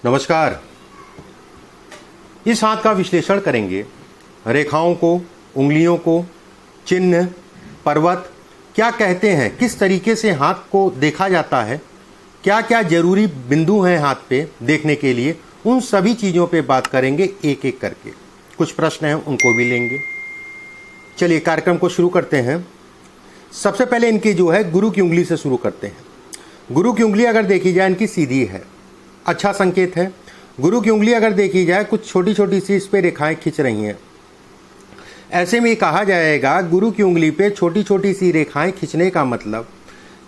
नमस्कार। इस हाथ का विश्लेषण करेंगे। रेखाओं को, उंगलियों को, चिन्ह, पर्वत क्या कहते हैं, किस तरीके से हाथ को देखा जाता है, क्या क्या जरूरी बिंदु हैं हाथ पे देखने के लिए, उन सभी चीज़ों पे बात करेंगे एक एक करके। कुछ प्रश्न हैं उनको भी लेंगे। चलिए कार्यक्रम को शुरू करते हैं। सबसे पहले इनकी जो है गुरु की उंगली से शुरू करते हैं। गुरु की उंगली अगर देखी जाए इनकी सीधी है, अच्छा संकेत है। गुरु की उंगली अगर देखी जाए कुछ छोटी छोटी सी इस पे रेखाएं खिंच रही हैं, ऐसे में कहा जाएगा गुरु की उंगली पे छोटी छोटी सी रेखाएं खींचने का मतलब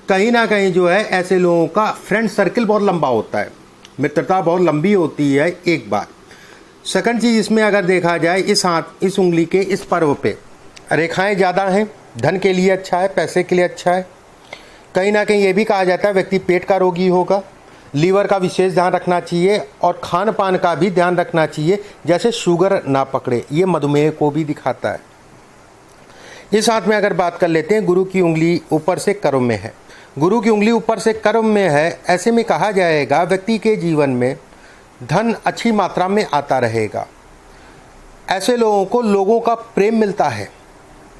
कहीं ना कहीं जो है ऐसे लोगों का फ्रेंड सर्किल बहुत लंबा होता है, मित्रता बहुत लंबी होती है। एक बात। सेकंड चीज़ इसमें अगर देखा जाए इस उंगली के इस पर्व पे रेखाएं ज़्यादा हैं, धन के लिए अच्छा है, पैसे के लिए अच्छा है। कहीं ना कहीं ये भी कहा जाता है व्यक्ति पेट का रोगी होगा, लीवर का विशेष ध्यान रखना चाहिए और खान पान का भी ध्यान रखना चाहिए, जैसे शुगर ना पकड़े, ये मधुमेह को भी दिखाता है। इस हाथ में अगर बात कर लेते हैं, गुरु की उंगली ऊपर से कर्म में है। गुरु की उंगली ऊपर से कर्म में है, ऐसे में कहा जाएगा व्यक्ति के जीवन में धन अच्छी मात्रा में आता रहेगा। ऐसे लोगों को लोगों का प्रेम मिलता है,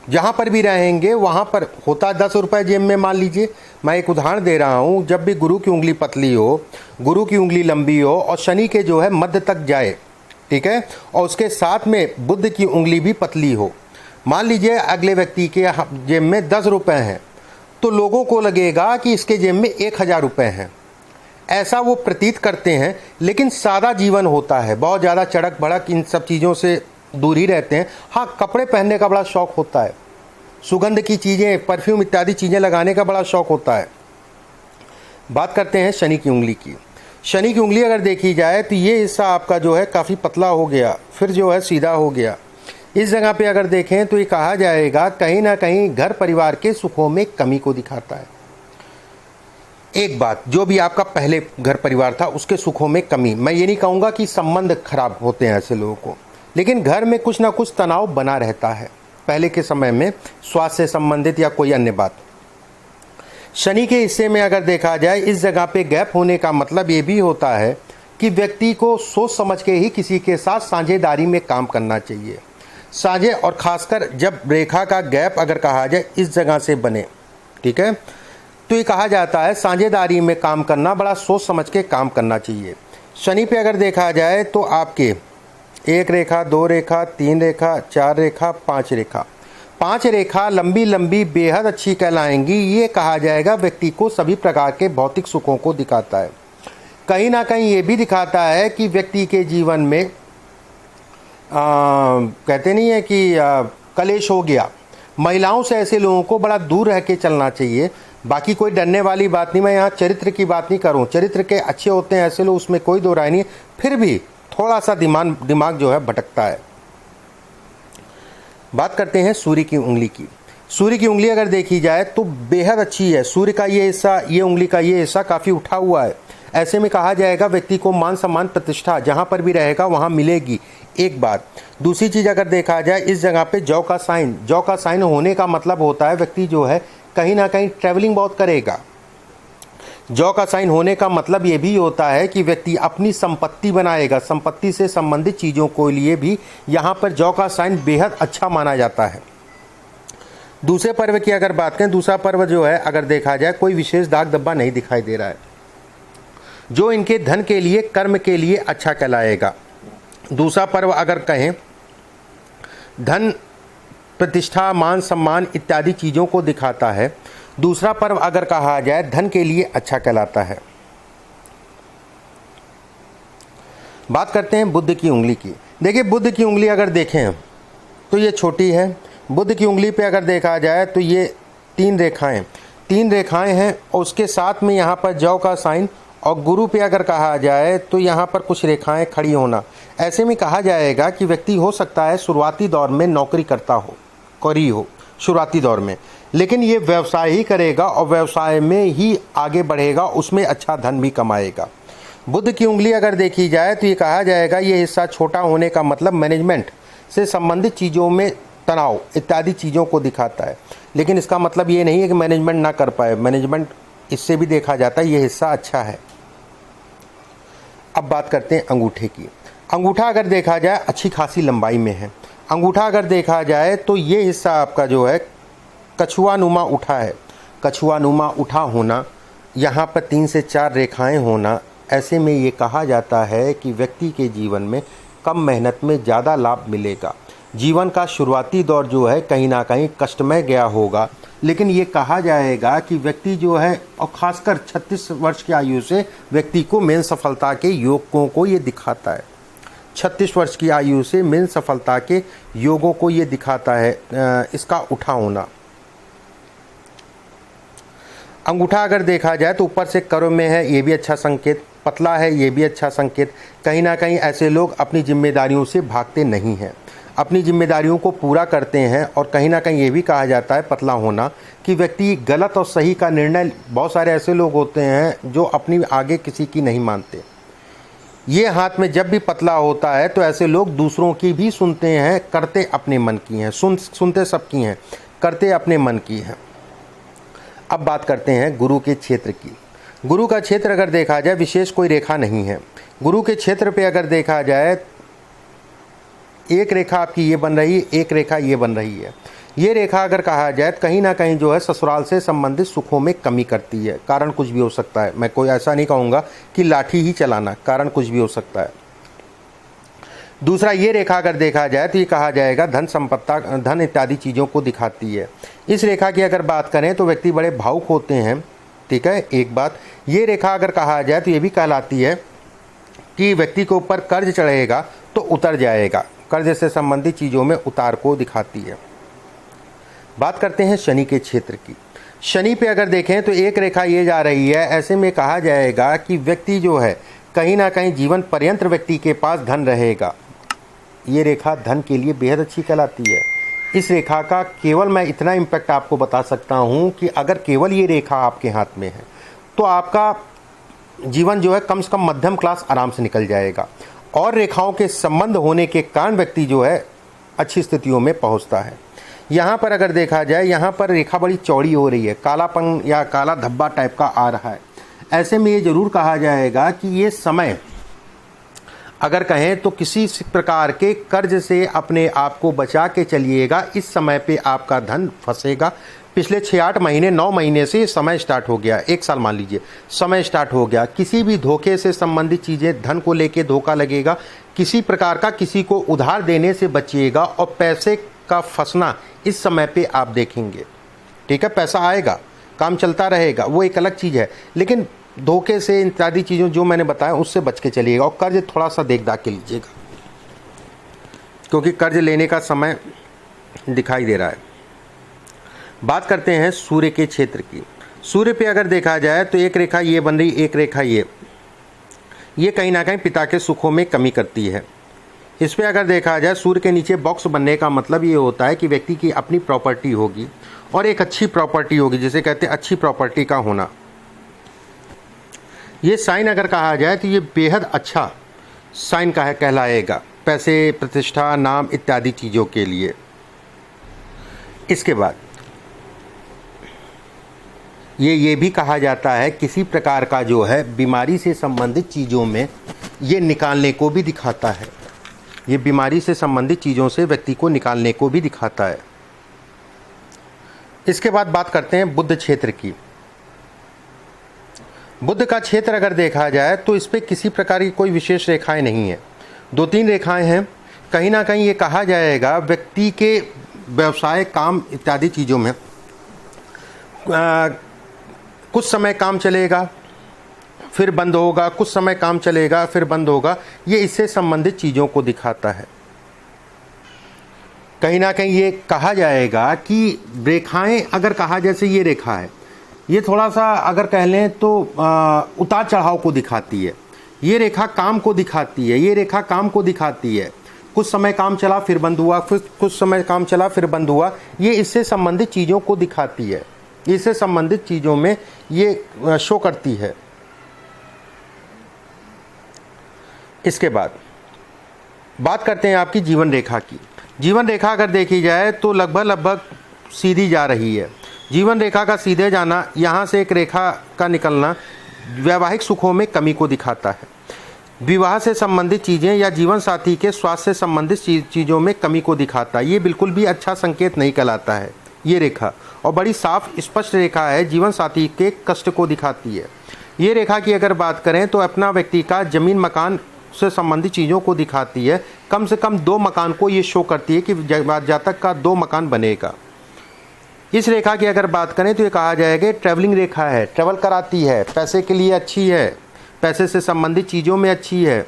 जहाँ पर भी रहेंगे वहाँ पर होता 10 रुपये जेब में। मान लीजिए मैं एक उदाहरण दे रहा हूँ, जब भी गुरु की उंगली पतली हो, गुरु की उंगली लंबी हो और शनि के जो है मध्य तक जाए, ठीक है, और उसके साथ में बुध की उंगली भी पतली हो। मान लीजिए अगले व्यक्ति के जेब में 10 रुपये हैं तो लोगों को लगेगा कि इसके जेब में 1000 रुपये हैं, ऐसा वो प्रतीत करते हैं। लेकिन सादा जीवन होता है, बहुत ज़्यादा चड़क भड़क इन सब चीज़ों से दूर ही रहते हैं। हाँ, कपड़े पहनने का बड़ा शौक़ होता है, सुगंध की चीज़ें, परफ्यूम इत्यादि चीज़ें लगाने का बड़ा शौक़ होता है। बात करते हैं शनि की उंगली की। शनि की उंगली अगर देखी जाए तो ये हिस्सा आपका जो है काफ़ी पतला हो गया, फिर जो है सीधा हो गया। इस जगह पे अगर देखें तो ये कहा जाएगा कहीं ना कहीं घर परिवार के सुखों में कमी को दिखाता है। एक बात, जो भी आपका पहले घर परिवार था उसके सुखों में कमी, मैं ये नहीं कहूँगा कि संबंध खराब होते हैं ऐसे लोगों को, लेकिन घर में कुछ ना कुछ तनाव बना रहता है पहले के समय में, स्वास्थ्य से संबंधित या कोई अन्य बात। शनि के हिस्से में अगर देखा जाए इस जगह पे गैप होने का मतलब ये भी होता है कि व्यक्ति को सोच समझ के ही किसी के साथ साझेदारी में काम करना चाहिए। साझे और खासकर जब रेखा का गैप अगर कहा जाए इस जगह से बने, ठीक है, तो ये कहा जाता है साझेदारी में काम करना, बड़ा सोच समझ के काम करना चाहिए। शनि पे अगर देखा जाए तो आपके 1 रेखा, 2 रेखा, 3 रेखा, 4 रेखा, 5 रेखा, 5 रेखा लंबी लंबी बेहद अच्छी कहलाएंगी। ये कहा जाएगा व्यक्ति को सभी प्रकार के भौतिक सुखों को दिखाता है। कहीं ना कहीं ये भी दिखाता है कि व्यक्ति के जीवन में कहते नहीं है कि कलेश हो गया। महिलाओं से ऐसे लोगों को बड़ा दूर रह के चलना चाहिए। बाकी कोई डरने वाली बात नहीं, मैं यहाँ चरित्र की बात नहीं करूँ, चरित्र के अच्छे होते हैं ऐसे लोग, उसमें कोई दो राय नहीं, फिर भी थोड़ा सा दिमाग जो है भटकता है। बात करते हैं सूर्य की उंगली की। सूर्य की उंगली अगर देखी जाए तो बेहद अच्छी है। सूर्य का ये हिस्सा, ये उंगली का ये हिस्सा काफ़ी उठा हुआ है। ऐसे में कहा जाएगा व्यक्ति को मान सम्मान प्रतिष्ठा जहाँ पर भी रहेगा वहाँ मिलेगी। एक बात। दूसरी चीज़ अगर देखा जाए इस जगह पे जौ का साइन होने का मतलब होता है व्यक्ति जो है कहीं ना कहीं ट्रैवलिंग बहुत करेगा। जौ का साइन होने का मतलब ये भी होता है कि व्यक्ति अपनी संपत्ति बनाएगा, संपत्ति से संबंधित चीज़ों को लिए भी यहाँ पर जौ का साइन बेहद अच्छा माना जाता है। दूसरे पर्व की अगर बात करें, दूसरा पर्व जो है अगर देखा जाए कोई विशेष दाग धब्बा नहीं दिखाई दे रहा है, जो इनके धन के लिए, कर्म के लिए अच्छा कहलाएगा। दूसरा पर्व अगर कहें धन, प्रतिष्ठा, मान सम्मान इत्यादि चीज़ों को दिखाता है। दूसरा पर्व अगर कहा जाए धन के लिए अच्छा कहलाता है। बात करते हैं बुध की उंगली की। देखिए बुध की उंगली अगर देखें तो ये छोटी है। बुध की उंगली पे अगर देखा जाए तो ये 3 रेखाएं हैं और उसके साथ में यहाँ पर जौ का साइन, और गुरु पे अगर कहा जाए तो यहाँ पर कुछ रेखाएं खड़ी होना। ऐसे में कहा जाएगा कि व्यक्ति हो सकता है शुरुआती दौर में नौकरी करता हो, करी हो शुरुआती दौर में, लेकिन ये व्यवसाय ही करेगा और व्यवसाय में ही आगे बढ़ेगा, उसमें अच्छा धन भी कमाएगा। बुध की उंगली अगर देखी जाए तो ये कहा जाएगा ये हिस्सा छोटा होने का मतलब मैनेजमेंट से संबंधित चीज़ों में तनाव इत्यादि चीज़ों को दिखाता है। लेकिन इसका मतलब ये नहीं है कि मैनेजमेंट ना कर पाए, मैनेजमेंट इससे भी देखा जाता है ये हिस्सा अच्छा है। अब बात करते हैं अंगूठे की। अंगूठा अगर देखा जाए अच्छी खासी लंबाई में है। अंगूठा अगर देखा जाए तो ये हिस्सा आपका जो है कछुआ नुमा उठा है। कछुआ नुमा उठा होना, यहाँ पर 3 से 4 रेखाएं होना, ऐसे में ये कहा जाता है कि व्यक्ति के जीवन में कम मेहनत में ज़्यादा लाभ मिलेगा। जीवन का शुरुआती दौर जो है कहीं ना कहीं कष्टमय गया होगा, लेकिन ये कहा जाएगा कि व्यक्ति जो है, और ख़ासकर 36 वर्ष की आयु से व्यक्ति को मेन सफलता के योगों को ये दिखाता है। 36 वर्ष की आयु से मेन सफलता के योगों को ये दिखाता है इसका उठा होना। अंगूठा अगर देखा जाए तो ऊपर से करों में है, ये भी अच्छा संकेत। पतला है, ये भी अच्छा संकेत। कहीं ना कहीं ऐसे लोग अपनी जिम्मेदारियों से भागते नहीं हैं, अपनी जिम्मेदारियों को पूरा करते हैं। और कहीं ना कहीं ये भी कहा जाता है पतला होना कि व्यक्ति गलत और सही का निर्णय, बहुत सारे ऐसे लोग होते हैं जो अपनी आगे किसी की नहीं मानते। ये हाथ में जब भी पतला होता है तो ऐसे लोग दूसरों की भी सुनते हैं, करते अपने मन की हैं। सुनते सबकी हैं, करते अपने मन की हैं। अब बात करते हैं गुरु के क्षेत्र की। गुरु का क्षेत्र अगर देखा जाए विशेष कोई रेखा नहीं है। गुरु के क्षेत्र पे अगर देखा जाए एक रेखा आपकी ये बन रही है, एक रेखा ये बन रही है। ये रेखा अगर कहा जाए कहीं ना कहीं जो है ससुराल से संबंधित सुखों में कमी करती है। कारण कुछ भी हो सकता है, मैं कोई ऐसा नहीं कहूँगा कि लाठी ही चलाना, कारण कुछ भी हो सकता है। दूसरा, ये रेखा अगर देखा जाए तो ये कहा जाएगा धन संपत्ता, धन इत्यादि चीज़ों को दिखाती है। इस रेखा की अगर बात करें तो व्यक्ति बड़े भावुक होते हैं, ठीक है। एक बात, ये रेखा अगर कहा जाए तो ये भी कहलाती है कि व्यक्ति के ऊपर कर्ज चढ़ेगा तो उतर जाएगा, कर्ज से संबंधित चीज़ों में उतार को दिखाती है। बात करते हैं शनि के क्षेत्र की। शनि पे अगर देखें तो एक रेखा ये जा रही है, ऐसे में कहा जाएगा कि व्यक्ति जो है कहीं ना कहीं जीवन पर्यंत व्यक्ति के पास धन रहेगा। ये रेखा धन के लिए बेहद अच्छी कहलाती है। इस रेखा का केवल मैं इतना इम्पैक्ट आपको बता सकता हूँ कि अगर केवल ये रेखा आपके हाथ में है तो आपका जीवन जो है कम से कम मध्यम क्लास आराम से निकल जाएगा। और रेखाओं के संबंध होने के कारण व्यक्ति जो है अच्छी स्थितियों में पहुँचता है। यहाँ पर अगर देखा जाए, यहाँ पर रेखा बड़ी चौड़ी हो रही है, कालापन या काला धब्बा टाइप का आ रहा है। ऐसे में ये ज़रूर कहा जाएगा कि ये समय अगर कहें तो किसी प्रकार के कर्ज से अपने आप को बचा के चलिएगा। इस समय पे आपका धन फंसेगा। पिछले 6-8 महीने 9 महीने से समय स्टार्ट हो गया, 1 साल मान लीजिए, समय स्टार्ट हो गया। किसी भी धोखे से संबंधित चीज़ें, धन को लेके धोखा लगेगा, किसी प्रकार का किसी को उधार देने से बचिएगा। और पैसे का फंसना इस समय पे आप देखेंगे, ठीक है। पैसा आएगा, काम चलता रहेगा, वो एक अलग चीज़ है, लेकिन धोखे से इत्यादि चीज़ों जो मैंने बताया उससे बच के चलिएगा। और कर्ज थोड़ा सा देख दाख के लीजिएगा, क्योंकि कर्ज लेने का समय दिखाई दे रहा है। बात करते हैं सूर्य के क्षेत्र की। सूर्य पे अगर देखा जाए तो एक रेखा ये बन रही, एक रेखा ये कहीं ना कहीं पिता के सुखों में कमी करती है। इस पे अगर देखा जाए सूर्य के नीचे बॉक्स बनने का मतलब ये होता है कि व्यक्ति की अपनी प्रॉपर्टी होगी और एक अच्छी प्रॉपर्टी होगी, जिसे कहते हैं अच्छी प्रॉपर्टी का होना। ये साइन अगर कहा जाए तो ये बेहद अच्छा साइन का है, कहलाएगा पैसे, प्रतिष्ठा, नाम इत्यादि चीज़ों के लिए। इसके बाद ये भी कहा जाता है किसी प्रकार का जो है बीमारी से संबंधित चीज़ों में ये निकालने को भी दिखाता है। ये बीमारी से संबंधित चीज़ों से व्यक्ति को निकालने को भी दिखाता है। इसके बाद बात करते हैं बुध क्षेत्र की। बुध का क्षेत्र अगर देखा जाए तो इस पे किसी प्रकार की कोई विशेष रेखाएं नहीं है, 2-3 रेखाएं हैं। कहीं ना कहीं ये कहा जाएगा व्यक्ति के व्यवसाय, काम इत्यादि चीज़ों में कुछ समय काम चलेगा फिर बंद होगा, कुछ समय काम चलेगा फिर बंद होगा। ये इससे संबंधित चीज़ों को दिखाता है। कहीं ना कहीं ये कहा जाएगा कि रेखाएं अगर कहा, जैसे ये रेखा है, ये थोड़ा सा अगर कह लें तो उतार चढ़ाव को दिखाती है। ये रेखा काम को दिखाती है, ये रेखा काम को दिखाती है। कुछ समय काम चला फिर बंद हुआ, फिर कुछ समय काम चला फिर बंद हुआ। ये इससे संबंधित चीज़ों को दिखाती है, इससे संबंधित चीज़ों में ये शो करती है। इसके बाद बात करते हैं आपकी जीवन रेखा की। जीवन रेखा अगर देखी जाए तो लगभग सीधी जा रही है। जीवन रेखा का सीधे जाना, यहाँ से एक रेखा का निकलना वैवाहिक सुखों में कमी को दिखाता है। विवाह से संबंधित चीज़ें या जीवन साथी के स्वास्थ्य से संबंधित चीज़ों में कमी को दिखाता है। ये बिल्कुल भी अच्छा संकेत नहीं कहलाता है ये रेखा, और बड़ी साफ स्पष्ट रेखा है, जीवन साथी के कष्ट को दिखाती है। ये रेखा की अगर बात करें तो अपना व्यक्ति का जमीन मकान से संबंधित चीज़ों को दिखाती है। कम से कम 2 मकान को ये शो करती है कि जातक का 2 मकान बनेगा। इस रेखा की अगर बात करें तो ये कहा जाएगा ट्रैवलिंग रेखा है, ट्रैवल कराती है, पैसे के लिए अच्छी है, पैसे से संबंधित चीज़ों में अच्छी है,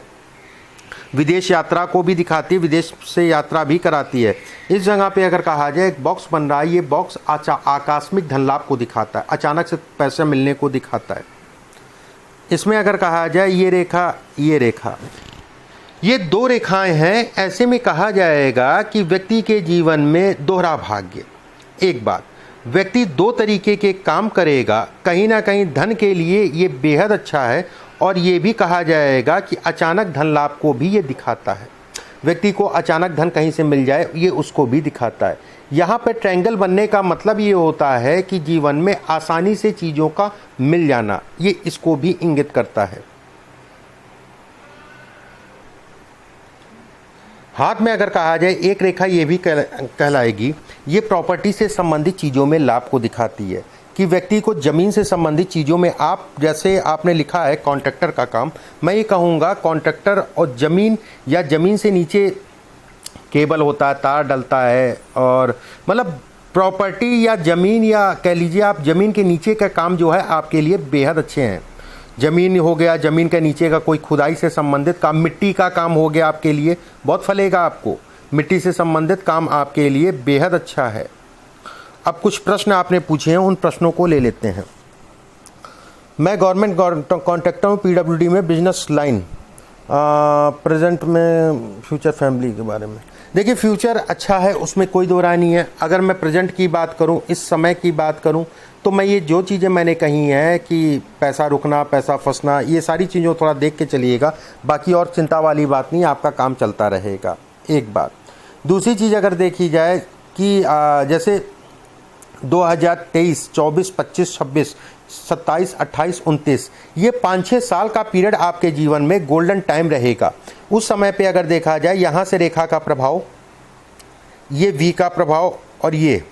विदेश यात्रा को भी दिखाती है, विदेश से यात्रा भी कराती है। इस जगह पे अगर कहा जाए एक बॉक्स बन रहा है, ये बॉक्स आकस्मिक धन लाभ को दिखाता है, अचानक से पैसे मिलने को दिखाता है। इसमें अगर कहा जाए ये रेखा, ये 2 रेखाएं हैं। ऐसे में कहा जाएगा कि व्यक्ति के जीवन में दोहरा भाग्य। एक बात, व्यक्ति 2 तरीके के काम करेगा, कहीं ना कहीं धन के लिए ये बेहद अच्छा है, और ये भी कहा जाएगा कि अचानक धन लाभ को भी ये दिखाता है। व्यक्ति को अचानक धन कहीं से मिल जाए ये उसको भी दिखाता है। यहाँ पे ट्रायंगल बनने का मतलब ये होता है कि जीवन में आसानी से चीज़ों का मिल जाना, ये इसको भी इंगित करता है। हाथ में अगर कहा जाए एक रेखा ये भी कहलाएगी, ये प्रॉपर्टी से संबंधित चीज़ों में लाभ को दिखाती है कि व्यक्ति को ज़मीन से संबंधित चीज़ों में, आप जैसे आपने लिखा है कॉन्ट्रैक्टर का काम, मैं ये कहूँगा कॉन्ट्रैक्टर और ज़मीन या ज़मीन से नीचे केबल होता है, तार डलता है, और मतलब प्रॉपर्टी या ज़मीन, या कह लीजिए आप ज़मीन के नीचे का काम जो है आपके लिए बेहद अच्छे हैं। ज़मीन हो गया, ज़मीन के नीचे का कोई खुदाई से संबंधित काम, मिट्टी का काम हो गया, आपके लिए बहुत फलेगा। आपको मिट्टी से संबंधित काम आपके लिए बेहद अच्छा है। अब कुछ प्रश्न आपने पूछे हैं, उन प्रश्नों को ले लेते हैं। मैं गवर्नमेंट कॉन्ट्रैक्टर हूँ, PWD में, बिजनेस लाइन, प्रेजेंट में फ्यूचर फैमिली के बारे में। देखिए फ्यूचर अच्छा है, उसमें कोई दो राय नहीं है। अगर मैं प्रेजेंट की बात करूं, इस समय की बात करूं, तो मैं ये जो चीज़ें मैंने कही हैं कि पैसा रुकना, पैसा फंसना, ये सारी चीज़ों थोड़ा देख के चलिएगा। बाकी और चिंता वाली बात नहीं, आपका काम चलता रहेगा। एक बात। दूसरी चीज़ अगर देखी जाए कि जैसे 2023, 24, 25, 26, 27, 28, 29, ये 5-6 साल का पीरियड आपके जीवन में गोल्डन टाइम रहेगा। उस समय पे अगर देखा जाए, यहाँ से रेखा का प्रभाव, ये वी का प्रभाव, और ये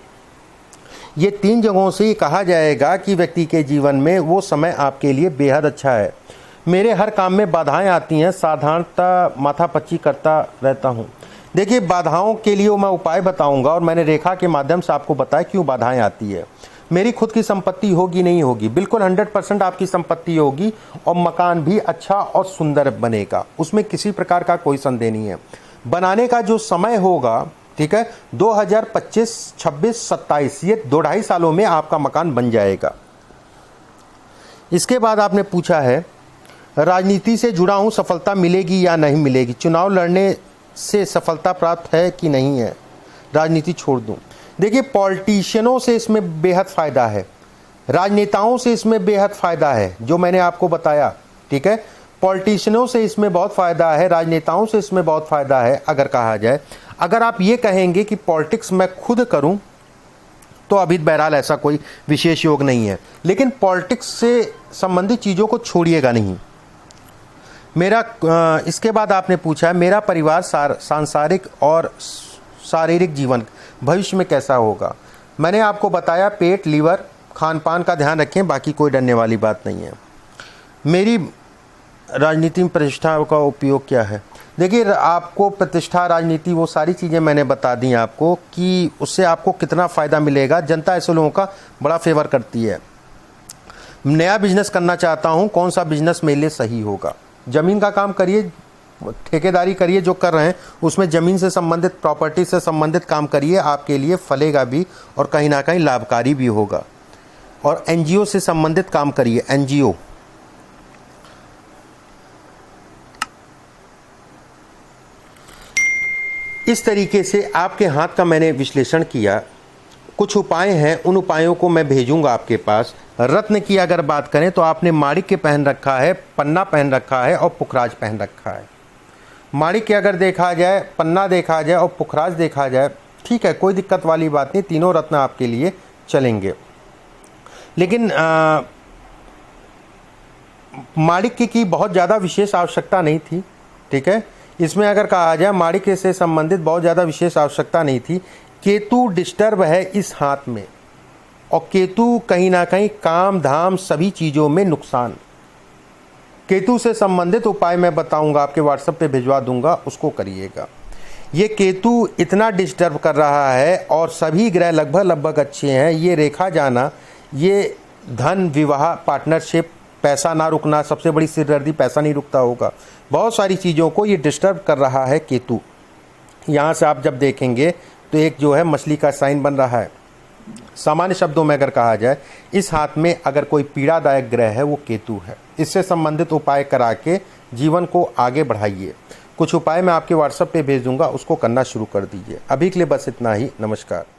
3 जगहों से कहा जाएगा कि व्यक्ति के जीवन में वो समय आपके लिए बेहद अच्छा है। मेरे हर काम में बाधाएं आती हैं, साधारणतः माथापच्ची करता रहता हूँ। देखिए बाधाओं के लिए मैं उपाय बताऊंगा, और मैंने रेखा के माध्यम से आपको बताया क्यों बाधाएं आती है। मेरी खुद की संपत्ति होगी नहीं होगी, बिल्कुल 100% आपकी संपत्ति होगी, और मकान भी अच्छा और सुंदर बनेगा, उसमें किसी प्रकार का कोई संदेह नहीं है। बनाने का जो समय होगा, ठीक है, 2025, 26, 27, ये 2-2.5 सालों में आपका मकान बन जाएगा। इसके बाद आपने पूछा है राजनीति से जुड़ा हूँ, सफलता मिलेगी या नहीं मिलेगी, चुनाव लड़ने से सफलता प्राप्त है कि नहीं है, राजनीति छोड़ दूं। देखिए पॉलिटिशियनों से इसमें बेहद फ़ायदा है, राजनेताओं से इसमें बेहद फ़ायदा है, जो मैंने आपको बताया, ठीक है। पॉलिटिशियनों से इसमें बहुत फ़ायदा है, राजनेताओं से इसमें बहुत फ़ायदा है। अगर कहा जाए, अगर आप ये कहेंगे कि पॉलिटिक्स मैं खुद करूं, तो अभी बहरहाल ऐसा कोई विशेष योग नहीं है, लेकिन पॉलिटिक्स से संबंधित चीज़ों को छोड़िएगा नहीं। मेरा इसके बाद आपने पूछा है मेरा परिवार सांसारिक और शारीरिक जीवन भविष्य में कैसा होगा। मैंने आपको बताया पेट, लीवर, खान पान का ध्यान रखें, बाकी कोई डरने वाली बात नहीं है। मेरी राजनीति में प्रतिष्ठा का उपयोग क्या है। देखिए आपको प्रतिष्ठा, राजनीति, वो सारी चीज़ें मैंने बता दी आपको कि उससे आपको कितना फ़ायदा मिलेगा। जनता ऐसे लोगों का बड़ा फेवर करती है। नया बिजनेस करना चाहता हूँ, कौन सा बिजनेस मेरे लिए सही होगा। ज़मीन का काम करिए, ठेकेदारी करिए, जो कर रहे हैं उसमें ज़मीन से संबंधित, प्रॉपर्टी से संबंधित काम करिए, आपके लिए फलेगा भी और कहीं ना कहीं लाभकारी भी होगा। और NGO से संबंधित काम करिए, NGO। इस तरीके से आपके हाथ का मैंने विश्लेषण किया। कुछ उपाय हैं, उन उपायों को मैं भेजूंगा आपके पास। रत्न की अगर बात करें तो आपने माणिक्य पहन रखा है, पन्ना पहन रखा है और पुखराज पहन रखा है। माणिक्य अगर देखा जाए, पन्ना देखा जाए और पुखराज देखा जाए, ठीक है, कोई दिक्कत वाली बात नहीं, तीनों रत्न आपके लिए चलेंगे। लेकिन माणिक्य की बहुत ज़्यादा विशेष आवश्यकता नहीं थी, ठीक है। इसमें अगर कहा जाए माणिक्य से संबंधित बहुत ज़्यादा विशेष आवश्यकता नहीं थी। केतु डिस्टर्ब है इस हाथ में, और केतु कहीं ना कहीं काम धाम सभी चीज़ों में नुकसान। केतु से संबंधित उपाय मैं बताऊंगा, आपके व्हाट्सएप पे भिजवा दूंगा, उसको करिएगा। ये केतु इतना डिस्टर्ब कर रहा है और सभी ग्रह लगभग अच्छे हैं। ये रेखा जाना, ये धन, विवाह, पार्टनरशिप, पैसा ना रुकना, सबसे बड़ी सिरदर्दी पैसा नहीं रुकता होगा, बहुत सारी चीज़ों को ये डिस्टर्ब कर रहा है केतु। यहाँ से आप जब देखेंगे तो एक जो है मछली का साइन बन रहा है। सामान्य शब्दों में अगर कहा जाए, इस हाथ में अगर कोई पीड़ादायक ग्रह है वो केतु है। इससे संबंधित उपाय करा के जीवन को आगे बढ़ाइए। कुछ उपाय मैं आपके व्हाट्सएप पे भेज दूंगा, उसको करना शुरू कर दीजिए। अभी के लिए बस इतना ही। नमस्कार।